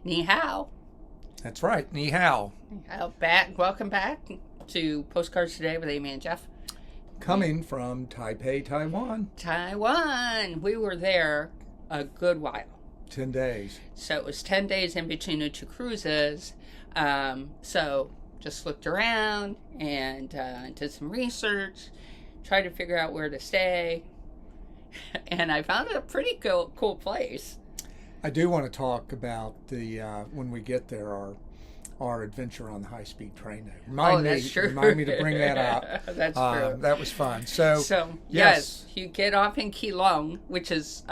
Ni hao. That's right. Ni hao. Welcome back to Postcards Today with Amy and Jeff. Coming from Taipei, Taiwan. Taiwan. We were there a good while. 10 days. So it was 10 days in between the two cruises. So just looked around and did some research, tried to figure out where to stay. And I found a pretty cool place. I do want to talk about the when we get there, our adventure on the high-speed train. Remind me to bring that up. That's true. That was fun. So yes, you get off in Keelung, which is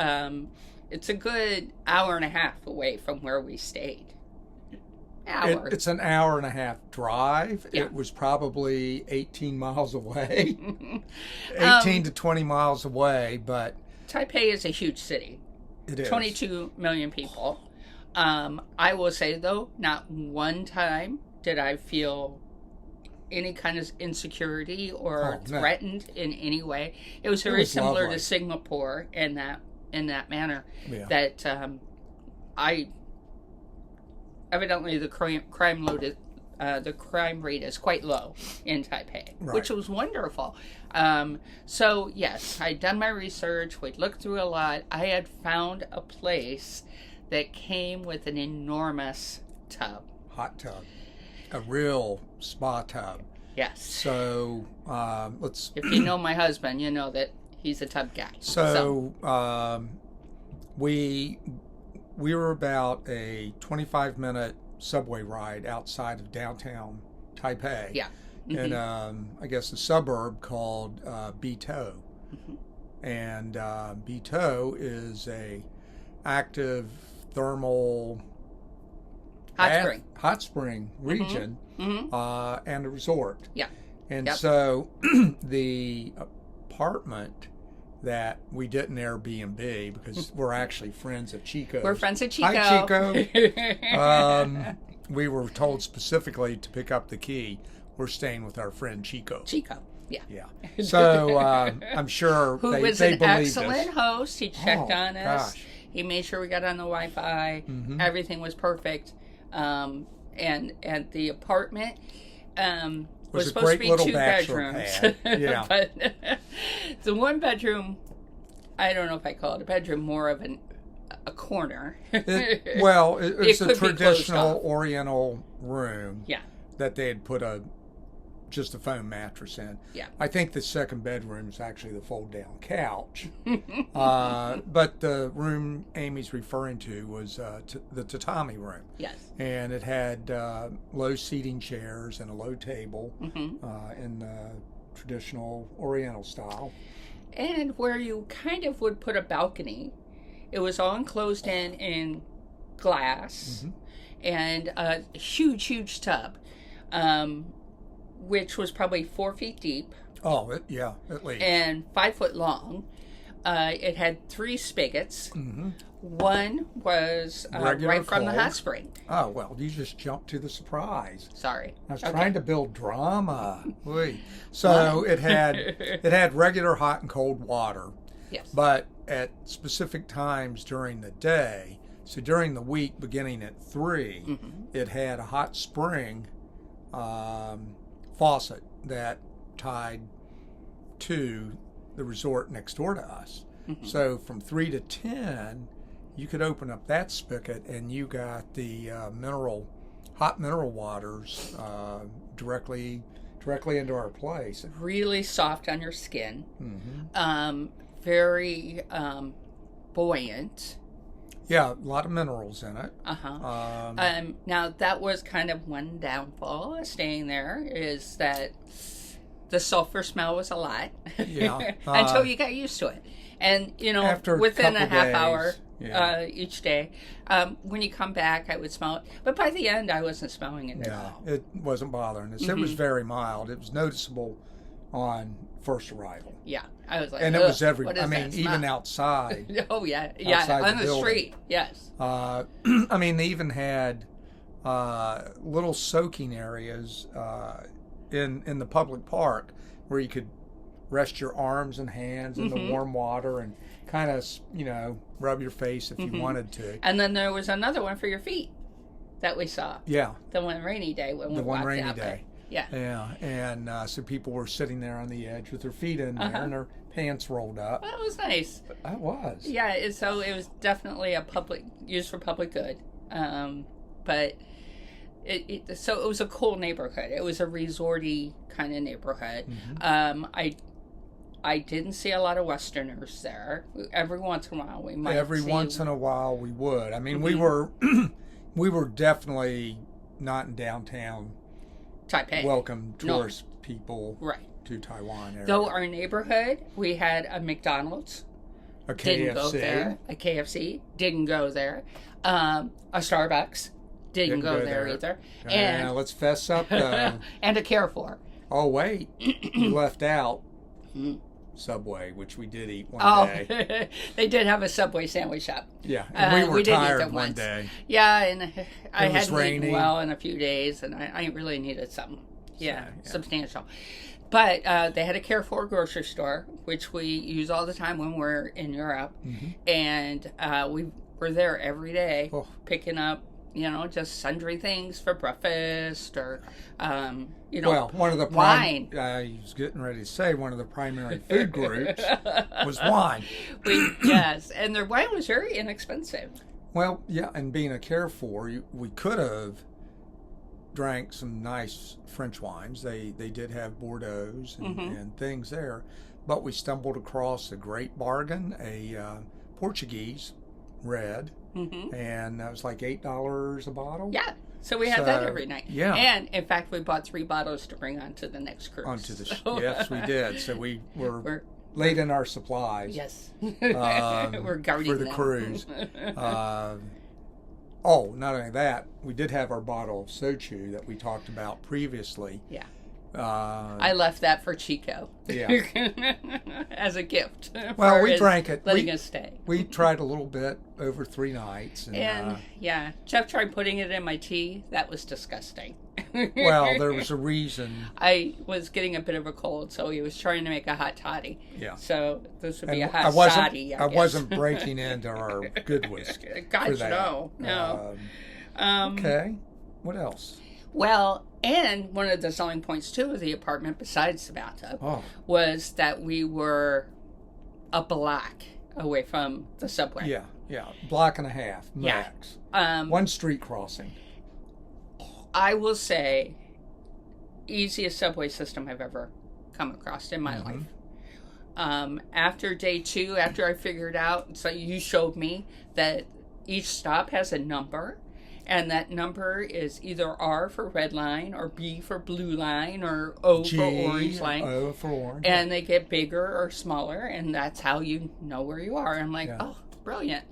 it's a good hour and a half away from where we stayed. It's an hour and a half drive. Yeah. It was probably 18 miles away, 18 to 20 miles away, but Taipei is a huge city. It is. 22 million people. I will say, though, not one time did I feel any kind of insecurity or threatened in any way. It was very similar to Singapore in that manner. Yeah. That evidently the crime rate is quite low in Taipei, right, which was wonderful. So yes, I'd done my research. We'd looked through a lot. I had found a place that came with an enormous tub. Hot tub. A real spa tub. Yes. So if you know my husband, you know that he's a tub guy. So we were about a 25-minute subway ride outside of downtown Taipei. Yeah. In I guess a suburb called E10. And E10 is a active thermal hot spring region and a resort. Yeah. And so the apartment that we didn't Airbnb because we're actually friends of Chico's. We're friends of Chico. Hi, Chico. We were told specifically to pick up the key. We're staying with our friend Chico. Yeah. Yeah. So I'm sure Who they was believed an excellent us. host. He checked on us. Gosh. He made sure we got on the Wi-Fi. Everything was perfect. And the apartment was supposed to be 2 bedrooms. Yeah. But the 1 bedroom, I don't know if I call it a bedroom, more of a corner. It's a traditional Oriental room. Yeah. That they had put just a foam mattress in. Yeah. I think the second bedroom is actually the fold-down couch. But the room Amy's referring to was the tatami room. Yes. And it had low seating chairs and a low table in the traditional Oriental style. And where you kind of would put a balcony, it was all enclosed in glass and a huge, huge tub. Which was probably 4 feet deep. Oh, at least. And 5 foot long. It had 3 spigots. One was right from the hot spring. Oh, well, you just jumped to the surprise. Sorry. I was trying to build drama. So it had regular hot and cold water. Yes. But at specific times during the day, so during the week beginning at 3, it had a hot spring faucet that tied to the resort next door to us. So from 3 to 10, you could open up that spigot and you got the hot mineral waters directly into our place. Really soft on your skin. Very buoyant. Yeah, a lot of minerals in it. Now, that was kind of one downfall of staying there, is that the sulfur smell was a lot. Yeah. Until you got used to it. And, after within a half days, hour each day, when you come back, I would smell it. But by the end, I wasn't smelling it at all. It wasn't bothering us. It was very mild. It was noticeable on first arrival. Yeah. I was like, and it was everywhere. I mean, smell? even outside. Oh, yeah. Outside on the street. Yes. I mean, they even had little soaking areas in the public park where you could rest your arms and hands in the warm water and kind of, rub your face if you wanted to. And then there was another one for your feet. that we saw. Yeah. The one rainy day when we The one walked rainy out day. there. Yeah. Yeah. And so people were sitting there on the edge with their feet in there and their pants rolled up. Well, it was nice. It was. Yeah, so it was definitely used for public good. But so it was a cool neighborhood. It was a resorty kind of neighborhood. I didn't see a lot of Westerners there. Every once in a while we might once in a while we would. I mean, we were we were definitely not in downtown Taipei. Welcome tourist people right to Taiwan area. Though our neighborhood, we had a McDonald's. A KFC. Didn't go there. A KFC. Didn't go there. A Starbucks. Didn't go there either. And let's fess up though. And a Carrefour. Oh wait, you left out Subway, which we did eat one day. They did have a Subway sandwich shop. Yeah, and we did eat tired them one once. day. Yeah, and I hadn't raining. eaten well in a few days, and I really needed something. Yeah, So, substantial. But they had a Carrefour grocery store, which we use all the time when we're in Europe, and we were there every day picking up, just sundry things for breakfast or, Well, one of the wine. I was getting ready to say one of the primary food groups was wine. Yes, and their wine was very inexpensive. Well, yeah, and being a Carrefour, we could have drank some nice French wines. They did have Bordeaux's and things there, but we stumbled across a great bargain, a Portuguese red, and that was like $8 a bottle. Yeah, so we had that every night. Yeah, and in fact, we bought 3 bottles to bring on to the next cruise. Yes, we did. So we're late in our supplies. Yes, we're guarding for the them. cruise. Oh, not only that, we did have our bottle of soju that we talked about previously. Yeah. I left that for Chico. Yeah. As a gift. Well, we drank it. Letting us stay. We tried a little bit over 3 nights. And yeah, Jeff tried putting it in my tea. That was disgusting. Well, there was a reason. I was getting a bit of a cold, so he was trying to make a hot toddy. Yeah. So this would be a hot toddy. I wasn't breaking into our good whiskey. God, no. Okay. What else? Well, and one of the selling points, too, of the apartment, besides the bathtub, was that we were a block away from the subway. Yeah. Block and a half, max. Yeah. 1 street crossing. I will say, easiest subway system I've ever come across in my life. After day 2, after I figured out, so you showed me that each stop has a number. And that number is either R for red line, or B for blue line, or O for orange line. O for orange. And they get bigger or smaller, and that's how you know where you are. I'm like, oh, brilliant.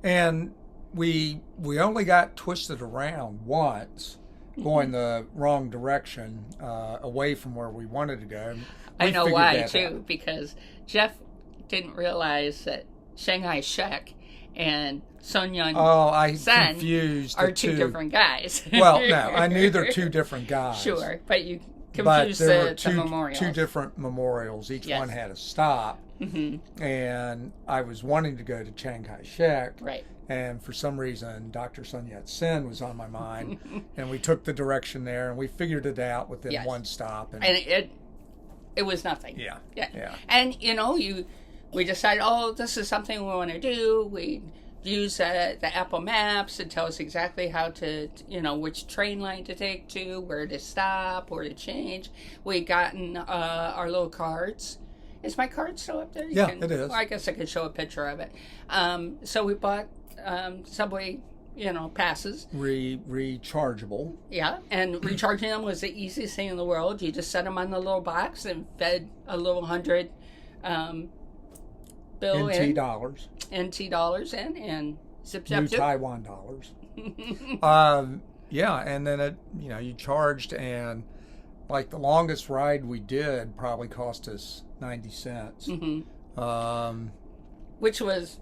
And we only got twisted around once, going the wrong direction, away from where we wanted to go. I know why, too, because Jeff didn't realize that Shanghai Shek and Sun Yun Sen confused are two different guys. Well, no, I knew they're 2 different guys. Sure, but you confused the memorials. 2 different memorials. Each one had a stop. And I was wanting to go to Chiang Kai-shek. Right. And for some reason, Dr. Sun Yat-sen was on my mind. And we took the direction there, and we figured it out within 1 stop. And it was nothing. Yeah. And, we decided, this is something we want to do. We use the Apple Maps to tell us exactly how to, which train line to take to, where to stop, where to change. We gotten our little cards. Is my card still up there? It is. Well, I guess I could show a picture of it. So we bought subway, passes. Rechargeable. Yeah, and recharging them was the easiest thing in the world. You just set them on the little box and fed a little 100 bill NT dollars. NT dollars in, and zip, zip, New zip. Taiwan dollars. And then you charged, and like the longest ride we did probably cost us 90 cents. Which was,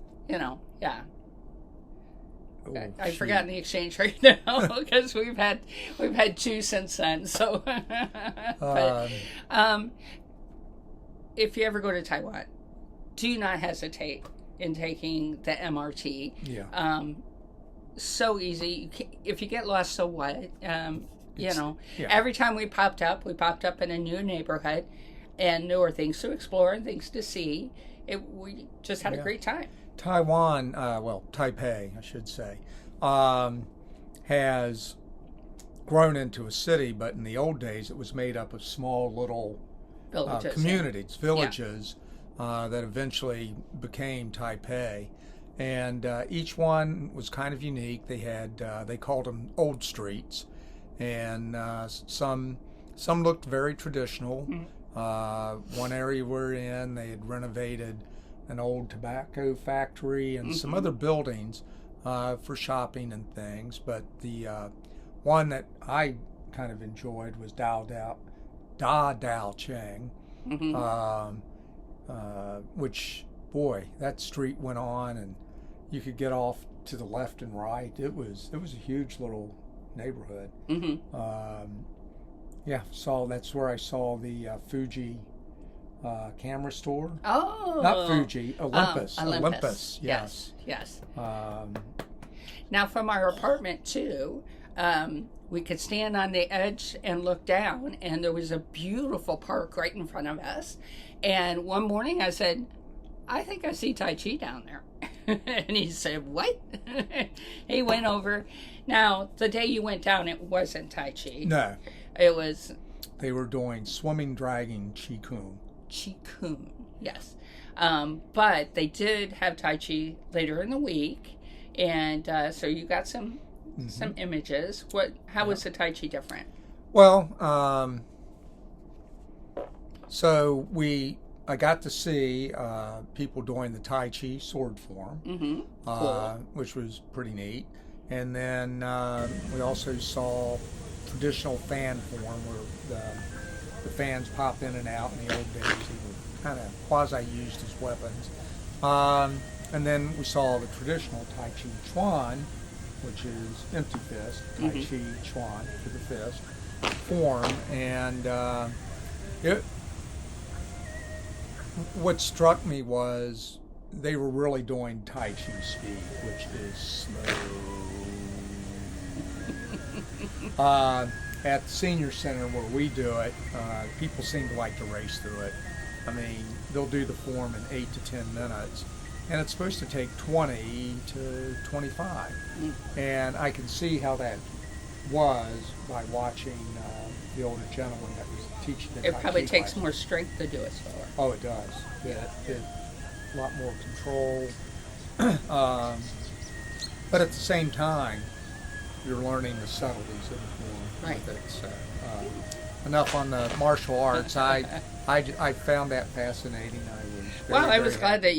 I've forgotten the exchange rate now because we've had 2 since then. So, but if you ever go to Taiwan, do not hesitate in taking the MRT. Yeah. so easy. If you get lost, so what? Yeah. Every time we popped up in a new neighborhood and newer things to explore and things to see. We just had a great time. Taiwan, Taipei, I should say, has grown into a city, but in the old days it was made up of small little communities, villages that eventually became Taipei. And each one was kind of unique. They had, they called them old streets, and some looked very traditional. One area we're in, they had renovated an old tobacco factory and some other buildings for shopping and things. But the one that I kind of enjoyed was Da Dao Cheng, which, boy, that street went on and you could get off to the left and right. It was a huge little neighborhood. That's where I saw the Fuji camera store. Oh, not Fuji, Olympus. Olympus. Yes. Now, from our apartment too, we could stand on the edge and look down, and there was a beautiful park right in front of us. And one morning I said, I think I see Tai Chi down there. And he said, what? He went over. Now, the day you went down, it wasn't Tai Chi. No. It was... They were doing swimming, dragging, Qigong. Qigong, yes. But they did have Tai Chi later in the week. And so you got some images. How was the Tai Chi different? Well, I got to see people doing the Tai Chi sword form, Cool. which was pretty neat. And then we also saw traditional fan form where the fans pop in and out. In the old days, they were kind of quasi-used as weapons. And then we saw the traditional Tai Chi Chuan, which is empty fist, Tai Chi Chuan for the fist form. And what struck me was they were really doing Tai Chi speed, which is slow. At the senior center where we do it, people seem to like to race through it. I mean, they'll do the form in 8 to 10 minutes, and it's supposed to take 20 to 25. And I can see how that was by watching the older gentleman that was teaching the Tai Chi It probably takes class. more strength to do it slower. Oh, it does. It a lot more control. But at the same time, you're learning the subtleties of the form. Right. With it. So, enough on the martial arts. I found that fascinating. I was glad that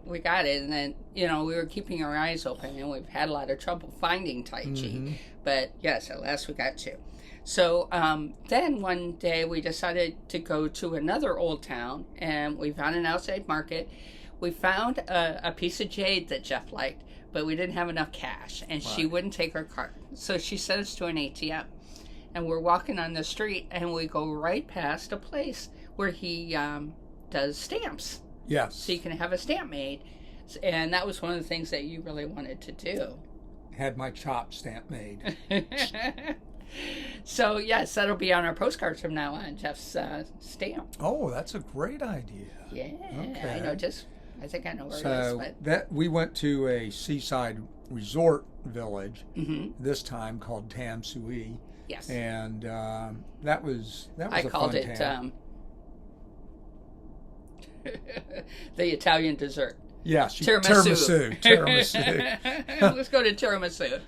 we got it, and then we were keeping our eyes open, and we've had a lot of trouble finding Tai Chi, but yes, at last we got to. So then one day we decided to go to another old town, and we found an outside market. We found a piece of jade that Jeff liked, but we didn't have enough cash, and she wouldn't take her card. So she sent us to an ATM, and we're walking on the street, and we go right past a place where he does stamps. Yes. So you can have a stamp made, and that was one of the things that you really wanted to do. Had my chop stamp made. So yes, that'll be on our postcards from now on, Jeff's stamp. Oh, that's a great idea. Yeah, okay. I think I know where it is. So that we went to a seaside resort village this time called Tam Sui. Yes. And that was I called it the Italian dessert. Yes, tiramisu. Tiramisu. Let's go to tiramisu.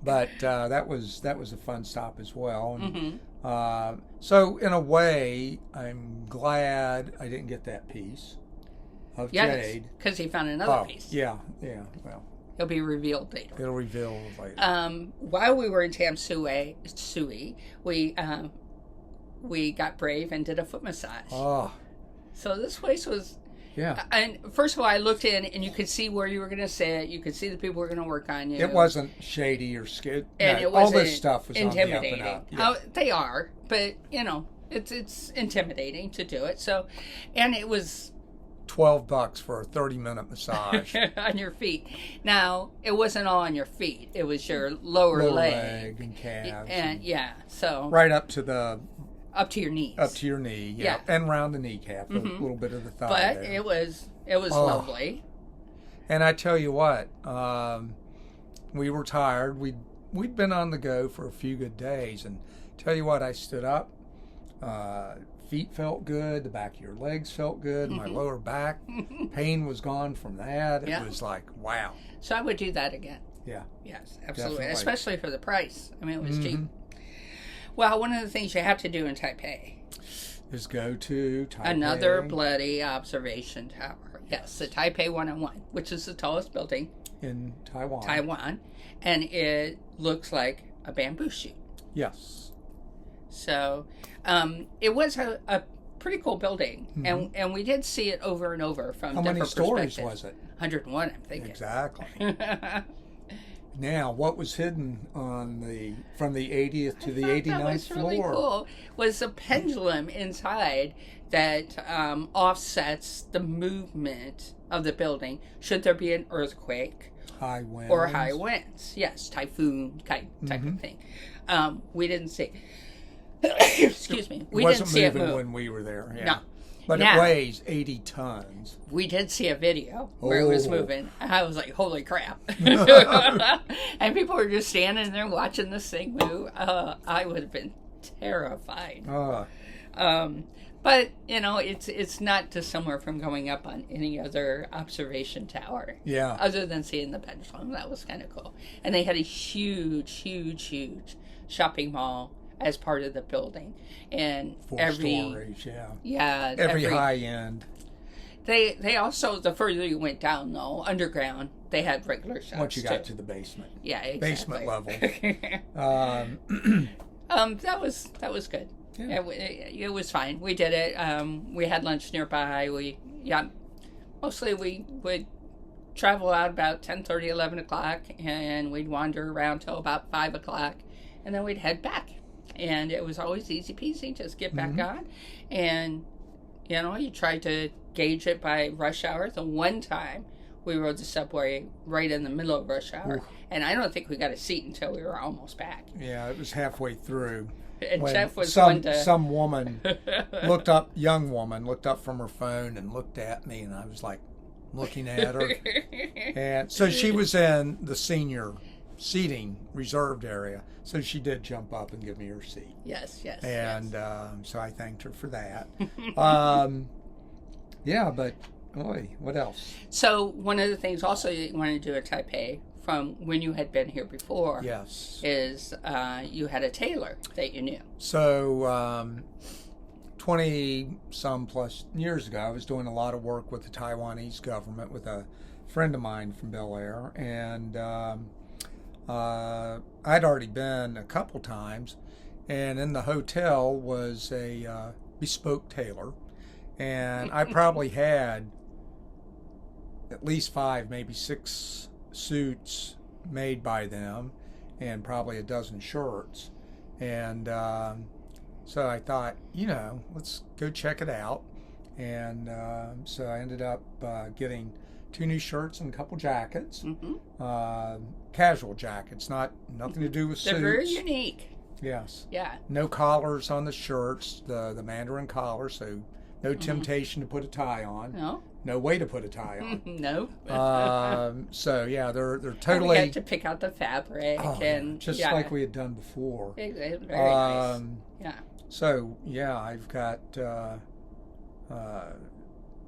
But that was a fun stop as well. And, so in a way, I'm glad I didn't get that piece of jade. Because he found another piece. Yeah. Well, it'll be revealed later. It'll reveal later. While we were in Tam Sui, we got brave and did a foot massage. Oh. So this place was... Yeah. And first of all, I looked in, and you could see where you were going to sit. You could see the people who were going to work on you. It wasn't shady or scary. And no, it wasn't all this stuff was intimidating. on the up and up. Yeah. They are, but it's intimidating to do it. So, and it was $12 for a 30-minute massage. On your feet. Now, it wasn't all on your feet. It was your lower leg and calves. And yeah, so. Right up to the... Up to your knees. Up to your knee, yeah. And around the kneecap, a little bit of the thigh But there. it was lovely. And I tell you what, we were tired. We'd been on the go for a few good days. And tell you what, I stood up. Feet felt good. The back of your legs felt good. My lower back pain was gone from that. It was like, wow. So I would do that again. Yeah. Yes, absolutely. Definitely. Especially for the price. I mean, it was cheap. Well, one of the things you have to do in Taipei is go to Taipei. Another bloody observation tower. Yes, the Taipei 101, which is the tallest building in Taiwan. And it looks like a bamboo shoot. Yes. So it was a pretty cool building, and we did see it over and over from different perspectives. How many stories was it? 101, I'm thinking. Exactly. Now, what was hidden on from the 80th to the 89th that was floor? Really cool. Was a pendulum inside that offsets the movement of the building should there be an earthquake, high winds, or high winds. Yes, typhoon type of thing. We didn't see. Excuse me. We didn't see it move when we were there. Yeah. No. But now, it weighs 80 tons. We did see a video where it was moving. I was like, holy crap. And people were just standing there watching this thing move. I would have been terrified. But, it's not dissimilar from going up on any other observation tower. Yeah. Other than seeing the pendulum. That was kind of cool. And they had a huge, huge, huge shopping mall as part of the building, and 4 stories, every high end. They also, the further you went down though, underground, they had regular shops. Once you got to the basement, exactly. Basement level. That was good. Yeah. It was fine. We did it. We had lunch nearby. Mostly we would travel out about 10:30, 11 o'clock, and we'd wander around till about 5 o'clock, and then we'd head back. And it was always easy peasy, just get back on. And, you try to gauge it by rush hour. The one time we rode the subway right in the middle of rush hour. And I don't think we got a seat until we were almost back. Yeah, it was halfway through. And Jeff was some woman young woman looked up from her phone and looked at me, and I was like looking at her. And so she was in the senior seating reserved area, so she did jump up and give me her seat. Yes. And so I thanked her for that. But what else? So one of the things also you wanted to do at Taipei from when you had been here before, is you had a tailor that you knew. So 20 some plus years ago, I was doing a lot of work with the Taiwanese government with a friend of mine from Bel Air, and I'd already been a couple times, and in the hotel was a bespoke tailor, and I probably had at least 5, maybe 6 suits made by them, and probably a dozen shirts. And so I thought, let's go check it out. And so I ended up getting 2 new shirts and a couple jackets, casual jackets, nothing to do with suits. They're very unique. Yes. Yeah. No collars on the shirts, the Mandarin collar, so no temptation to put a tie on. No. No way to put a tie on. No. So yeah, they're totally. We had to pick out the fabric and just like we had done before. Very nice. Yeah. So yeah, I've got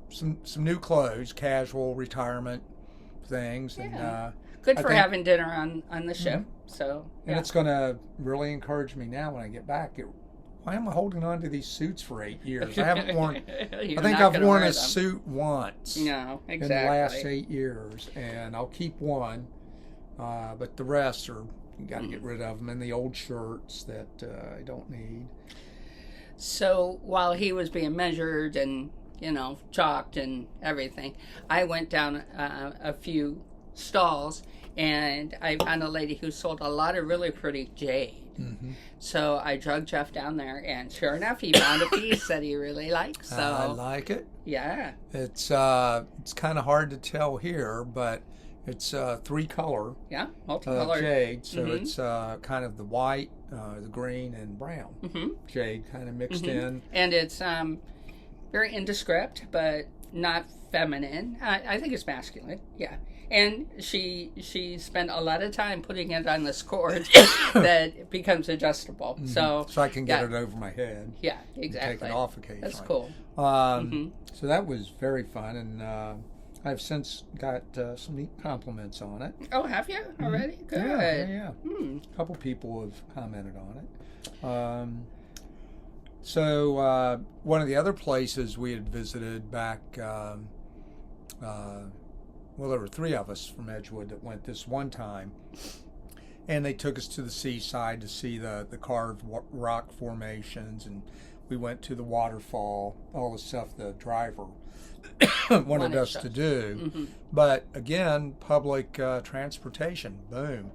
some new clothes, casual retirement things, and good for having dinner on the ship. So and it's going to really encourage me now when I get back. Why am I holding on to these suits for 8 years? I haven't worn. I think I've worn a suit once. No, exactly. In the last 8 years, and I'll keep one, but the rest you got to get rid of them, and the old shirts that I don't need. So while he was being measured and chalked and everything, I went down a few stalls, and I found a lady who sold a lot of really pretty jade. Mm-hmm. So I drug Jeff down there, and sure enough, he found a piece that he really liked. So I like it. Yeah. It's kind of hard to tell here, but it's 3-color. Yeah, multicolored jade. So it's kind of the white, the green, and brown jade kind of mixed in. And it's very indescript, but not feminine. I think it's masculine. Yeah. And she spent a lot of time putting it on this cord that becomes adjustable. So I can get it over my head. Yeah, exactly. Take it off occasionally. That's cool. So that was very fun, and I've since got some neat compliments on it. Oh, have you already? Good. Yeah. A couple people have commented on it. So one of the other places we had visited back, well, there were 3 of us from Edgewood that went this one time, and they took us to the seaside to see the carved rock formations, and we went to the waterfall, all the stuff the driver wanted us to do. But again, public transportation, boom.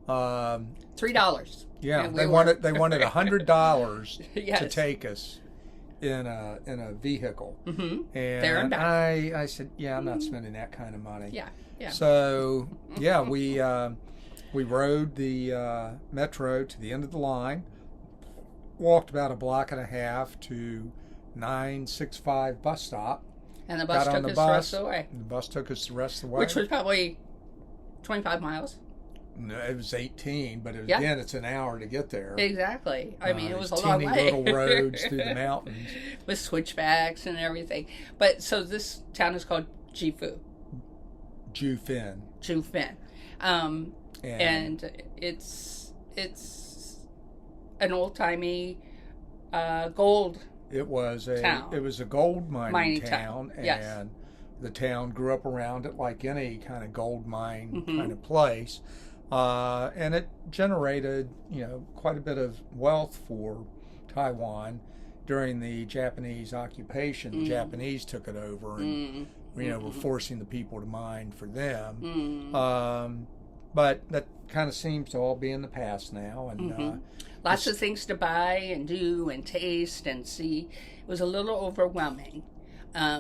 $3. Yeah, they wanted $100 to take us in a vehicle, and I said, I'm not spending that kind of money. Yeah. So we rode the metro to the end of the line, walked about a block and a half to 965 bus stop, and the bus took us the rest of the way. The bus took us the rest of the way, which was probably 25 miles. No, it was 18, but again, it's an hour to get there. Exactly. I mean, it was a long way. Teeny little roads through the mountains. With switchbacks and everything. But, so this town is called Jifu. Jufin. And it's an old-timey gold town. It was a gold mining town. And yes. the town grew up around it like any kind of gold mine kind of place. And it generated, quite a bit of wealth for Taiwan during the Japanese occupation. The Japanese took it over and, were forcing the people to mine for them. But that kind of seems to all be in the past now. And lots of things to buy and do and taste and see. It was a little overwhelming.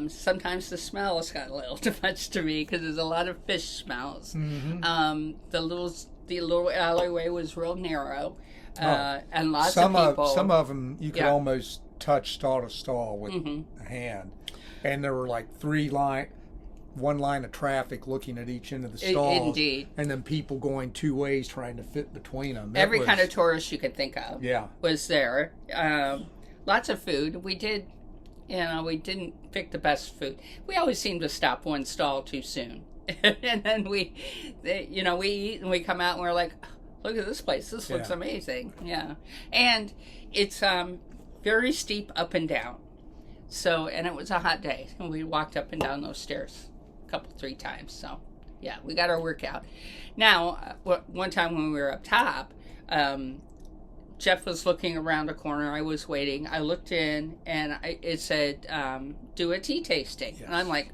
Sometimes the smells got a little too much to me because there's a lot of fish smells. The little alleyway was real narrow, and lots of people. Some of them you could almost touch stall to stall with a hand, and there were like one line of traffic looking at each end of the stalls. Indeed. And then people going 2 ways trying to fit between them. Every kind of tourist you could think of was there. Lots of food. We didn't pick the best food. We always seem to stop one stall too soon. And then we eat and we come out and we're like, look at this place. This looks amazing. Yeah. And it's very steep up and down. So, and it was a hot day. And we walked up and down those stairs 3 times. So, yeah, we got our workout. Now, one time when we were up top, Jeff was looking around a corner. I was waiting. I looked in, and it said, do a tea tasting. Yes. And I'm like,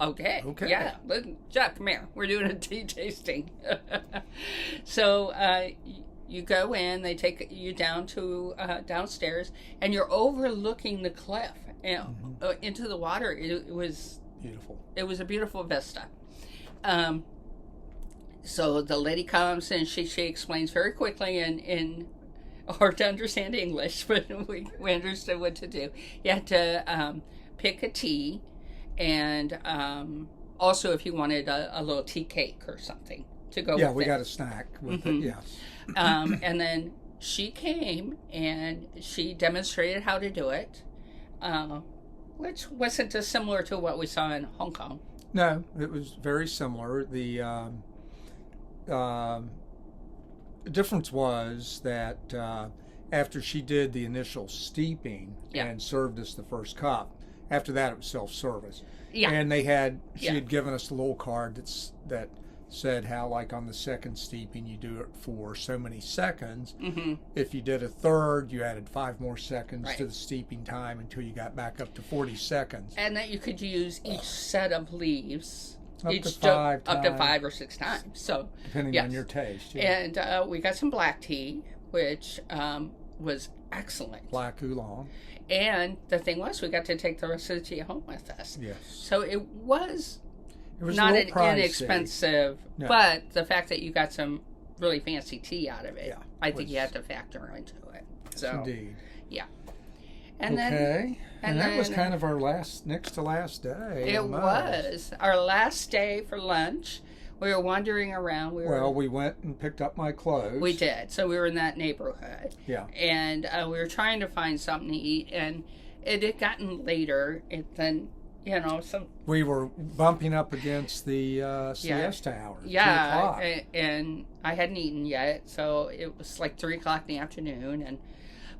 okay. Yeah. Jeff, come here. We're doing a tea tasting. So you go in. They take you down to downstairs, and you're overlooking the cliff and into the water. It was beautiful. It was a beautiful vista. So the lady comes, and she explains very quickly in hard to understand English, but we understood what to do. You had to pick a tea, and also if you wanted a little tea cake or something to go with it. Yeah, we got a snack with it, yes. And then she came, and she demonstrated how to do it, which wasn't dissimilar to what we saw in Hong Kong. No, it was very similar. The difference was that after she did the initial steeping and served us the first cup, after that it was self-service. Yeah. And she had given us a little card that said how, like, on the second steeping you do it for so many seconds. If you did a third, you added 5 more seconds to the steeping time until you got back up to 40 seconds. And that you could use each set of leaves Up each to stove 5 up to times. 5 or 6 times. So Depending yes. on your taste. Yeah. And we got some black tea, which was excellent. Black oolong. And the thing was, we got to take the rest of the tea home with us. Yes. So it was a not little an pricey. inexpensive, No. but the fact that you got some really fancy tea out of it, Yeah, I think you had to factor into it. So Indeed. yeah. And Okay. And that was then- kind of our next to last day. It almost. was our last day for lunch. We were wandering around. We went and picked up my clothes. We did. So we were in that neighborhood. Yeah. And we were trying to find something to eat, and it had gotten later. And then, We were bumping up against the siesta hour. 2 o'clock. and I hadn't eaten yet, so it was like 3 o'clock in the afternoon.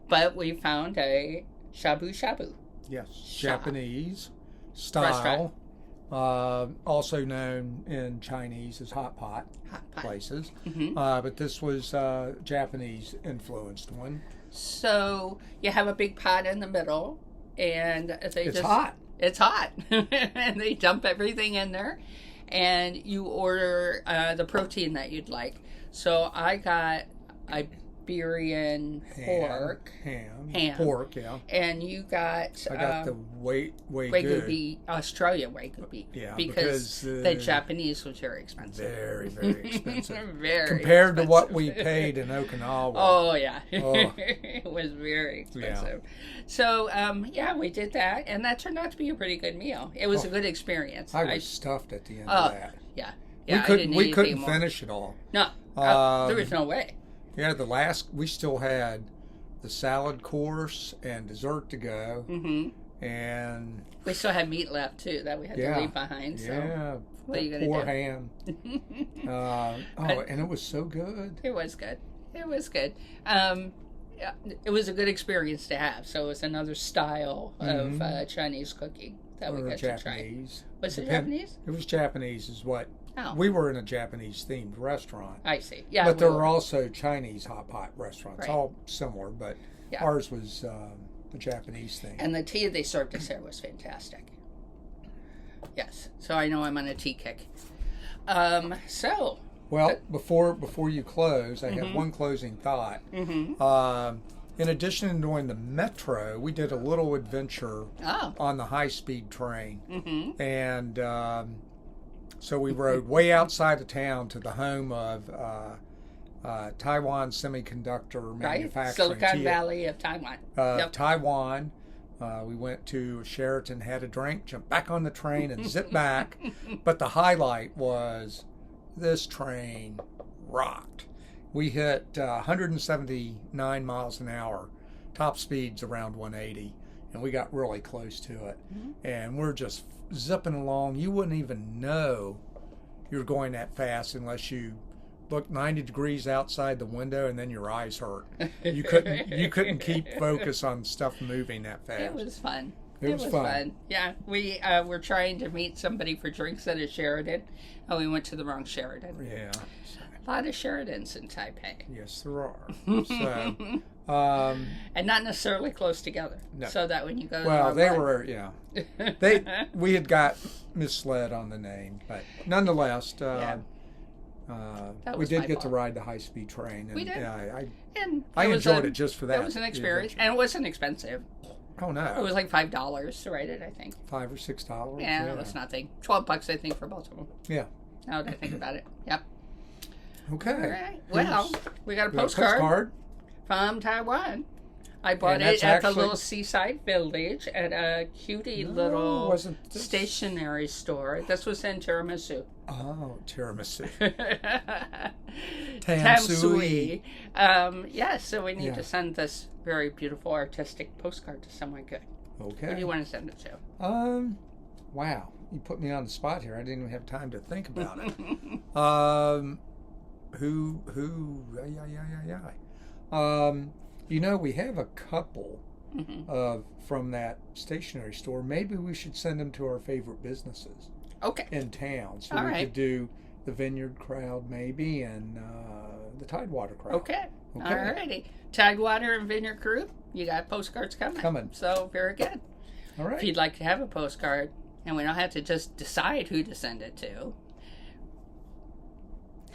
But we found a shabu shabu. Yes. Shop. Japanese style. Also known in Chinese as hot pot places. Mm-hmm. But this was Japanese influenced one. So you have a big pot in the middle, and It's hot. It's hot. And they dump everything in there, and you order the protein that you'd like. So I got Iberian pork. Ham. Pork, yeah. And you got... I got the Wagyu beef, Australia Wagyu beef. Yeah, because the Japanese was very expensive. Very, very expensive. Very compared to what expensive. we paid in Okinawa. Oh, yeah. Oh. It was very expensive. Yeah. So, we did that, and that turned out to be a pretty good meal. It was a good experience. I was stuffed at the end of that. Yeah. We couldn't finish it all. No, there was no way. Yeah, we still had the salad course and dessert to go. Mm-hmm. And we still had meat left, too, that we had to leave behind. So yeah. what are you going to do? Poor ham. And it was so good. It was good. It was good. It was a good experience to have. So it was another style of Chinese cooking that we got to try. Was it Japanese? It was Japanese is what. Oh. We were in a Japanese-themed restaurant. I see. Yeah, but there were also Chinese hot pot restaurants, right. all similar, but ours was the Japanese thing. And the tea they served us there was fantastic. Yes. So I know I'm on a tea kick. Well, before you close, I have one closing thought. Mm-hmm. In addition to doing the metro, we did a little adventure on the high-speed train. Mm-hmm. And so we rode way outside of town to the home of Taiwan Semiconductor Manufacturing. Silicon Valley of Taiwan. Taiwan. We went to Sheraton, had a drink, jumped back on the train, and zipped back. But the highlight was this train rocked. We hit 179 miles an hour, top speeds around 180, and we got really close to it. Mm-hmm. And we're just zipping along. You wouldn't even know you're going that fast unless you look 90 degrees outside the window and then your eyes hurt. You couldn't keep focus on stuff moving that fast. It was fun. It was fun. Yeah, we were trying to meet somebody for drinks at a Sheraton, and we went to the wrong Sheraton. Yeah. A lot of Sheratons in Taipei. Yes, there are. So, and not necessarily close together. No. So that when you go to we had got misled on the name, but nonetheless, we did get to ride the high-speed train. And, we did. I enjoyed it just for that. It was an experience, and it wasn't expensive. Oh, no. It was like $5 to ride it, I think. $5 or $6. Yeah, it was nothing. $12, I think, for both of them. Yeah. Now that I think about it. Yep. Okay. All right. Well, we got a postcard from Taiwan. I bought it at the little seaside village at a cutie little stationery store. This was in Tiramisu. Oh, tiramisu. Tamsui. Yes, so we need to send this very beautiful artistic postcard to someone good. Okay. Who do you want to send it to? Wow. You put me on the spot here. I didn't even have time to think about it. We have a couple from that stationery store. Maybe we should send them to our favorite businesses. Okay. In town. So All we right. could do the Vineyard crowd maybe and the Tidewater crowd. Okay. All righty. Tidewater and Vineyard Group, you got postcards coming. So very good. All right. If you'd like to have a postcard And we don't have to just decide who to send it to.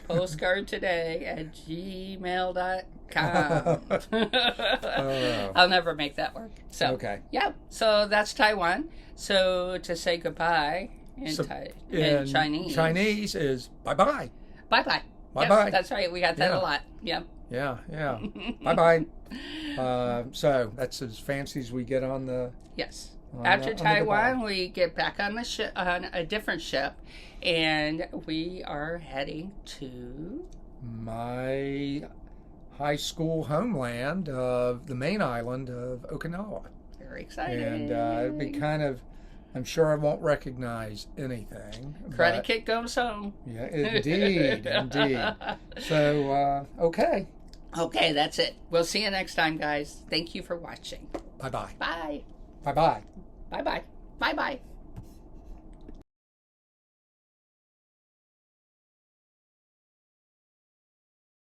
postcardtoday@gmail.com. I'll never make that work. So, okay. Yeah. So that's Taiwan. So to say goodbye in Chinese. Chinese is bye-bye. Bye-bye. Bye-bye. Yes, that's right. We got that a lot. Yeah. Yeah. Bye-bye. So that's as fancy as we get on the... Yes. After Taiwan, we get back on the ship, on a different ship, and we are heading to my high school homeland of the main island of Okinawa. Very exciting. And it'll be kind of, I'm sure I won't recognize anything. Credit kit goes home. Yeah, indeed. So, okay. Okay, that's it. We'll see you next time, guys. Thank you for watching. Bye-bye. Bye. Bye-bye. Bye-bye. Bye-bye.